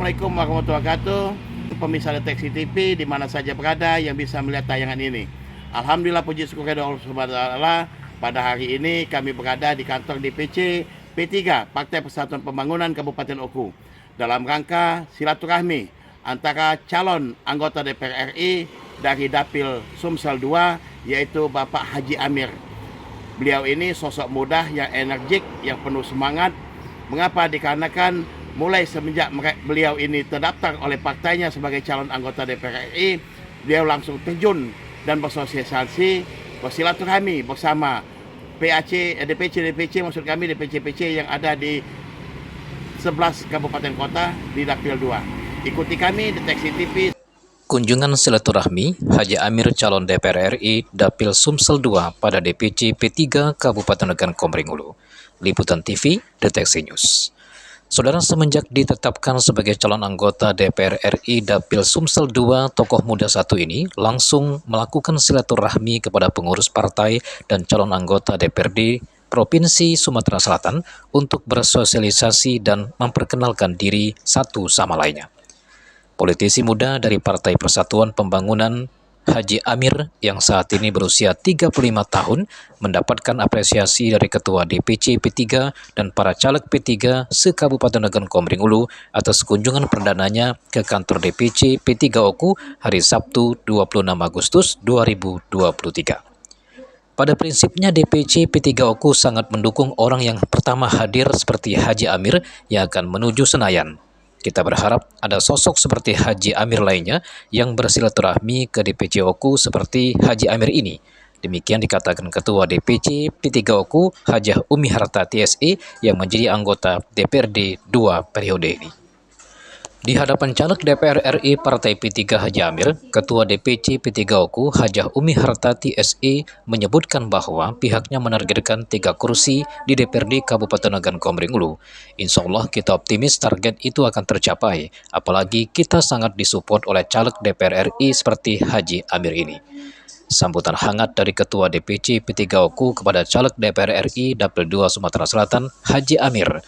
Assalamualaikum warahmatullahi wabarakatuh. Pemirsa Deteksi TV di mana saja berada yang bisa melihat tayangan ini. Alhamdulillah, puji syukur kepada Allah Subhanahu wa taala. Pada hari ini kami berada di kantor DPC P3 Partai Persatuan Pembangunan Kabupaten Oku dalam rangka silaturahmi antara calon anggota DPR RI dari Dapil Sumsel 2 yaitu Bapak Haji Amir. Beliau ini sosok muda yang energik, yang penuh semangat. Mengapa? Dikarenakan mulai semenjak beliau ini terdaftar oleh partainya sebagai calon anggota DPR RI, beliau langsung terjun dan bersosialisasi, bersilaturahmi bersama DPC maksud kami DPC yang ada di 11 kabupaten kota di Dapil 2. Ikuti kami Deteksi TV. Kunjungan silaturahmi Haji Amir calon DPR RI Dapil Sumsel 2 pada DPC P3 Kabupaten Ogan Komering Ulu. Liputan TV Deteksi News. Saudara, semenjak ditetapkan sebagai calon anggota DPR RI Dapil Sumsel 2, tokoh muda satu ini langsung melakukan silaturahmi kepada pengurus partai dan calon anggota DPRD Provinsi Sumatera Selatan untuk bersosialisasi dan memperkenalkan diri satu sama lainnya. Politisi muda dari Partai Persatuan Pembangunan Haji Amir yang saat ini berusia 35 tahun mendapatkan apresiasi dari Ketua DPC P3 dan para caleg P3 se-Kabupaten Ogan Komering Ulu atas kunjungan perdananya ke kantor DPC P3 Oku hari Sabtu 26 Agustus 2023. Pada prinsipnya DPC P3 Oku sangat mendukung orang yang pertama hadir seperti Haji Amir yang akan menuju Senayan. Kita berharap ada sosok seperti Haji Amir lainnya yang bersilaturahmi ke DPC Oku seperti Haji Amir ini. Demikian dikatakan Ketua DPC P3 Oku, Hajah Umi Harta TSE yang menjadi anggota DPRD 2 periode ini. Di hadapan caleg DPR RI Partai P3 Haji Amir, Ketua DPC P3 Oku, Hajah Umi Harta TSE menyebutkan bahwa pihaknya menargetkan 3 kursi di DPRD Kabupaten Ogan Komering Ulu. Insya Allah kita optimis target itu akan tercapai, apalagi kita sangat disupport oleh caleg DPR RI seperti Haji Amir ini. Sambutan hangat dari Ketua DPC P3 Oku kepada caleg DPR RI Dapil 2 Sumatera Selatan, Haji Amir.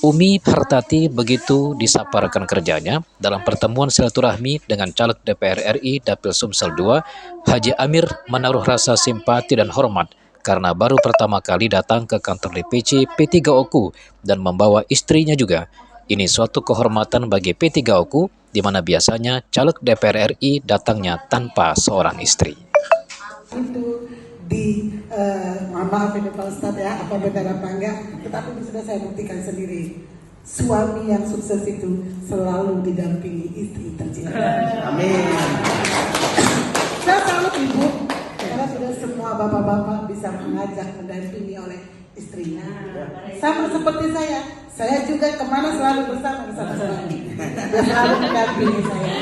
Umi Hartati begitu disapa rekan kerjanya dalam pertemuan silaturahmi dengan caleg DPR RI Dapil Sumsel 2, Haji Amir menaruh rasa simpati dan hormat karena baru pertama kali datang ke kantor DPC P3 Oku dan membawa istrinya juga. Ini suatu kehormatan bagi P3 Oku, di mana biasanya caleg DPR RI datangnya tanpa seorang istri. Mohon maaf ini Pak Ustadz ya, apa benar apa enggak, tetapi sudah saya buktikan sendiri. Suami yang sukses itu selalu didampingi istri tercinta. Amin. Saya salut Ibu, karena sudah semua bapak-bapak bisa mengajak, mendampingi oleh istrinya. Sama seperti saya juga kemana selalu bersama suami. Dia selalu mendampingi saya.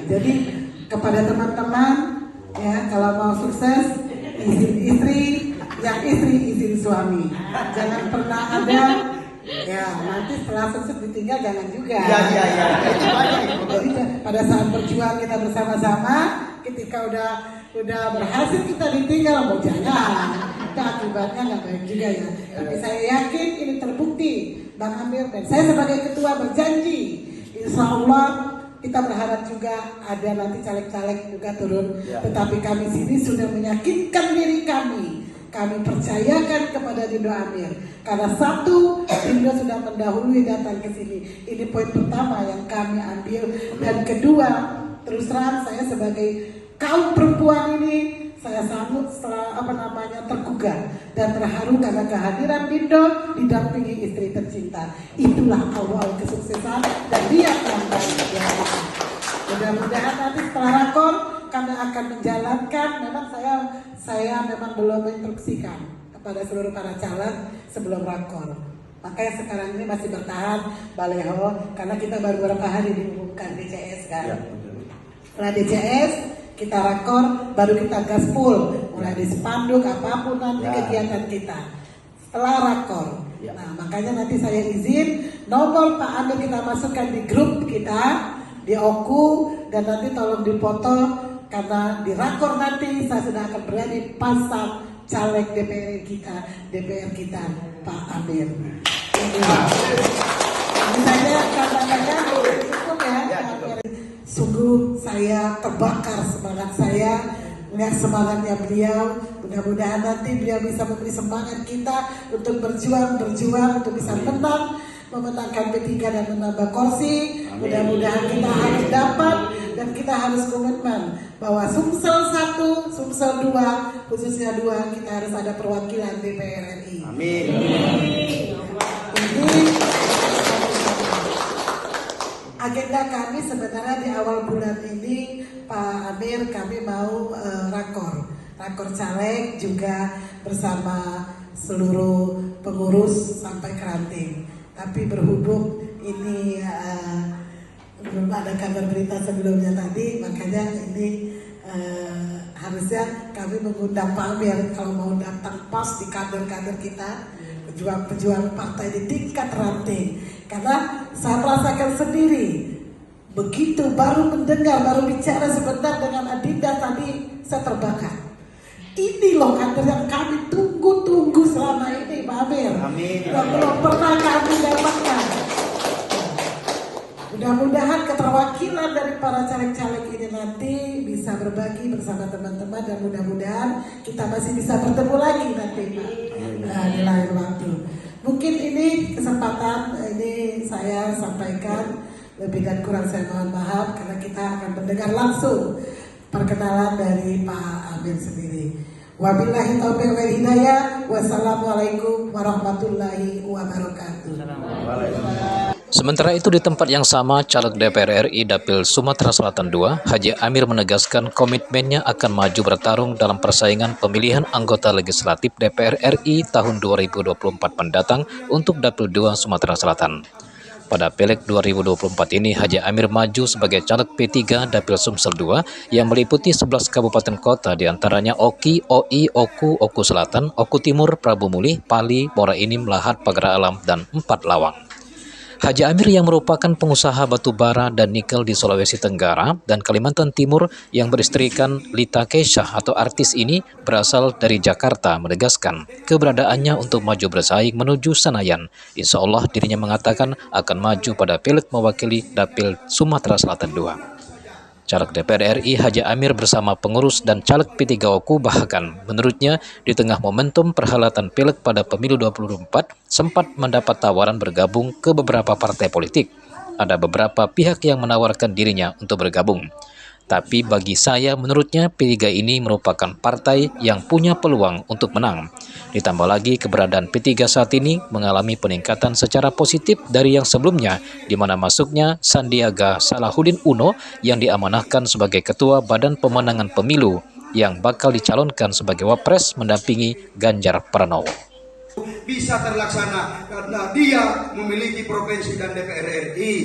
Jadi kepada teman-teman ya, kalau mau sukses, izin istri, yang istri izin suami. Jangan pernah ada ya nanti setelah sukses ditinggal, jangan juga. Iya. Jadi pada saat berjuang kita bersama-sama, ketika udah berhasil kita ditinggal, mau jangan. Itu akibatnya nggak baik juga ya. Tapi saya yakin ini terbukti, Bang Amir dan saya sebagai ketua berjanji, insya Allah kita berharap juga ada nanti caleg-caleg juga turun, tetapi kami sini sudah meyakinkan diri kami. Kami percayakan kepada Dindo Amir, karena satu, Dindo sudah mendahului datang ke sini. Ini poin pertama yang kami ambil. Dan kedua, terus terang saya sebagai kaum perempuan ini, saya sangat tergugah dan terharu karena kehadiran Dindo didampingi istri tercinta. Itulah awal kesuksesan dan dia yang baik. Mudah-mudahan nanti setelah rakor kami akan menjalankan. Memang saya memang belum menginstruksikan kepada seluruh para caleg sebelum rakor. Makanya sekarang ini masih bertahan baleho karena kita baru beberapa hari diumumkan DCS kan. Setelah DCS kita rakor, baru kita gaspol, mulai di spanduk apapun nanti kegiatan kita setelah rakor. Nah makanya nanti saya izin nomor Pak Amir kita masukkan di grup kita di Oku, dan nanti tolong dipoto karena di rakor nanti saya sudah akan berada di pasang caleg DPR kita Pak Amir. Ini saja kata-katanya. Sungguh saya terbakar semangat saya melihat semangatnya beliau. Mudah-mudahan nanti beliau bisa memberi semangat kita untuk berjuang untuk bisa memenangkan P3 dan menambah kursi. Mudah-mudahan kita harus dapat dan kita harus komitmen bahwa Sumsel 1, Sumsel 2, khususnya 2 kita harus ada perwakilan DPR RI. Amin. Jadi agenda kami sebenarnya di awal bulan ini Pak Amir kami mau rakor caleg juga bersama seluruh pengurus sampai ke ranting. Tapi berhubung ini belum ada kabar berita sebelumnya tadi, makanya ini harusnya kami mengundang Pak Amir kalau mau datang pas di kader-kader kita, pejuang-pejuang partai di tingkat ranting. Karena saya merasakan sendiri, begitu baru bicara sebentar dengan Adinda tadi, saya terbakar. Ini loh kader yang kami tunggu-tunggu selama ini, Pak Amir. Amin. Yang belum pernah kami dapatkan. Mudah-mudahan keterwakilan dari para caleg-caleg ini nanti bisa berbagi bersama teman-teman dan mudah-mudahan kita masih bisa bertemu lagi nanti, Pak. Di lain waktu. Mungkin ini kesempatan ini saya sampaikan, lebih dan kurang saya mohon maaf karena kita akan mendengar langsung perkenalan dari Pak Amir sendiri. Wabillahi taufiq wal hidayah. Wassalamualaikum warahmatullahi wabarakatuh. Sementara itu di tempat yang sama, caleg DPR RI Dapil Sumatera Selatan II, Haji Amir menegaskan komitmennya akan maju bertarung dalam persaingan pemilihan anggota legislatif DPR RI tahun 2024 mendatang untuk Dapil 2 Sumatera Selatan. Pada Pileg 2024 ini, Haji Amir maju sebagai caleg P3 Dapil Sumsel 2 yang meliputi 11 kabupaten kota diantaranya Oki, Oi, Oku Selatan, Oku Timur, Prabu Muli, Pali, Muara Enim, Lahat, Pagar Alam, dan 4 Lawang. Haji Amir yang merupakan pengusaha batu bara dan nikel di Sulawesi Tenggara dan Kalimantan Timur yang beristrikan Lita Keisha atau artis ini berasal dari Jakarta menegaskan keberadaannya untuk maju bersaing menuju Senayan. Insya Allah dirinya mengatakan akan maju pada Pileg mewakili Dapil Sumatera Selatan II. Caleg DPR RI Haji Amir bersama pengurus dan caleg P3 Oku bahkan menurutnya di tengah momentum perhelatan Pileg pada pemilu 2024 sempat mendapat tawaran bergabung ke beberapa partai politik. Ada beberapa pihak yang menawarkan dirinya untuk bergabung. Tapi bagi saya menurutnya P3 ini merupakan partai yang punya peluang untuk menang. Ditambah lagi keberadaan P3 saat ini mengalami peningkatan secara positif dari yang sebelumnya, di mana masuknya Sandiaga Salahuddin Uno yang diamanahkan sebagai Ketua Badan Pemenangan Pemilu yang bakal dicalonkan sebagai Wapres mendampingi Ganjar Pranowo. Bisa terlaksana karena dia memiliki provinsi dan DPR RI.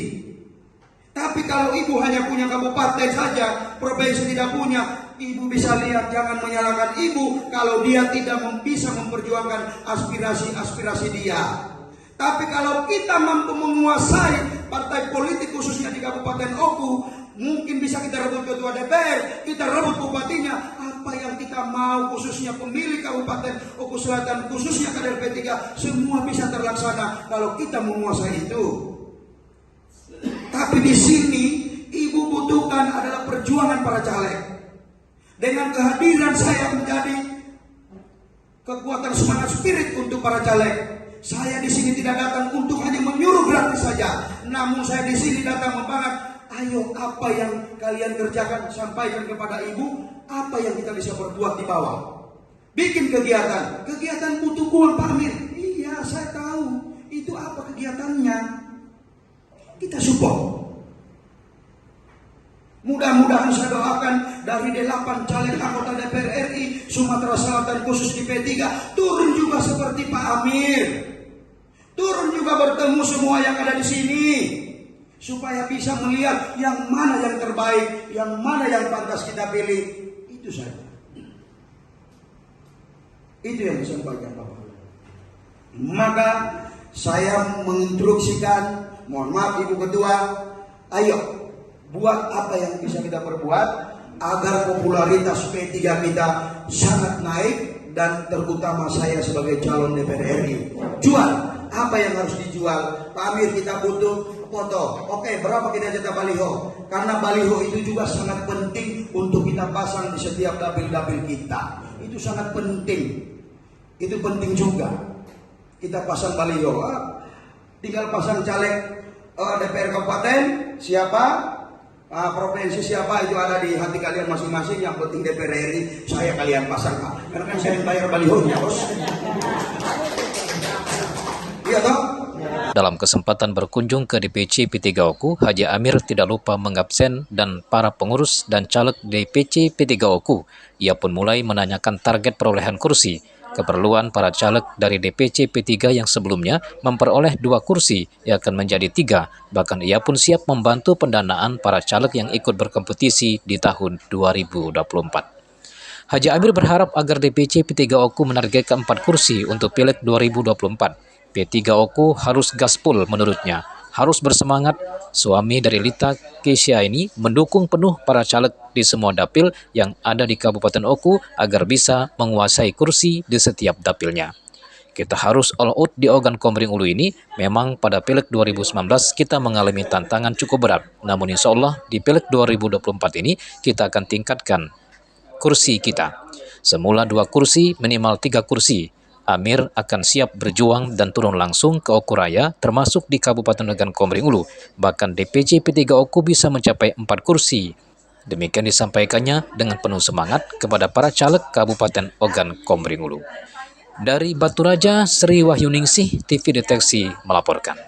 Tapi kalau ibu hanya punya kabupaten saja, provinsi tidak punya, ibu bisa lihat, jangan menyalahkan ibu kalau dia tidak bisa memperjuangkan aspirasi dia. Tapi kalau kita mampu menguasai partai politik khususnya di Kabupaten Oku, mungkin bisa kita rebut ketua DPR, kita rebut bupatinya. Apa yang kita mau khususnya pemilih Kabupaten Oku Selatan, khususnya kader P3, semua bisa terlaksana kalau kita menguasai itu. Tapi di sini ibu butuhkan adalah perjuangan para caleg. Dengan kehadiran saya menjadi kekuatan semangat spirit untuk para caleg. Saya di sini tidak datang untuk hanya menyuruh gratis saja, namun saya di sini datang membangun. Ayo, apa yang kalian kerjakan, sampaikan kepada ibu. Apa yang kita bisa berbuat di bawah. Bikin kegiatan. Kegiatan butuh uang, Pak Amir. Iya, saya tahu. Itu apa kegiatannya? Kita support. Mudah-mudahan saya doakan dari 8 caleg anggota DPR RI Sumatera Selatan khusus di P3 turun juga seperti Pak Amir. Turun juga bertemu semua yang ada di sini supaya bisa melihat yang mana yang terbaik, yang mana yang pantas kita pilih. Itu saja. Itu yang saya sampaikan, Bapak. Maka saya menginstruksikan, mohon maaf Ibu Ketua, ayo buat apa yang bisa kita perbuat agar popularitas P3 kita sangat naik dan terutama saya sebagai calon DPR RI. Jual apa yang harus dijual. Pak Amir, kita butuh foto. Oke, berapa kita cetak baliho? Karena baliho itu juga sangat penting untuk kita pasang di setiap dapil-dapil kita. Itu sangat penting. Itu penting juga. Kita pasang baliho. Tinggal pasang caleg DPR kabupaten siapa, provinsi siapa, itu ada di hati kalian masing-masing. Yang penting DPR RI saya kalian pasang, Pak. Karena kan saya yang bayar balihonya, bos. Iya toh? Dalam kesempatan berkunjung ke DPC P3 Oku, Haji Amir tidak lupa mengabsen dan para pengurus dan caleg DPC P3 Oku. Ia pun mulai menanyakan target perolehan kursi, keperluan para caleg dari DPC P3 yang sebelumnya memperoleh 2 kursi yang akan menjadi 3. Bahkan ia pun siap membantu pendanaan para caleg yang ikut berkompetisi di tahun 2024. Haji Amir berharap agar DPC P3 Oku menargetkan 4 kursi untuk Pileg 2024. P3 Oku harus gaspol menurutnya, harus bersemangat. Suami dari Lita Kesia ini mendukung penuh para caleg di semua dapil yang ada di Kabupaten Oku agar bisa menguasai kursi di setiap dapilnya. Kita harus all out di Ogan Komering Ulu ini. Memang pada Pileg 2019 kita mengalami tantangan cukup berat, namun insya Allah di Pileg 2024 ini kita akan tingkatkan kursi kita. Semula 2 kursi, minimal 3 kursi. Amir akan siap berjuang dan turun langsung ke Oku Raya, termasuk di Kabupaten Ogan Komering Ulu. Bahkan DPC P3 Oku bisa mencapai 4 kursi. Demikian disampaikannya dengan penuh semangat kepada para caleg Kabupaten Ogan Komering Ulu. Dari Batu Raja, Sri Wahyuningsih, TV Deteksi melaporkan.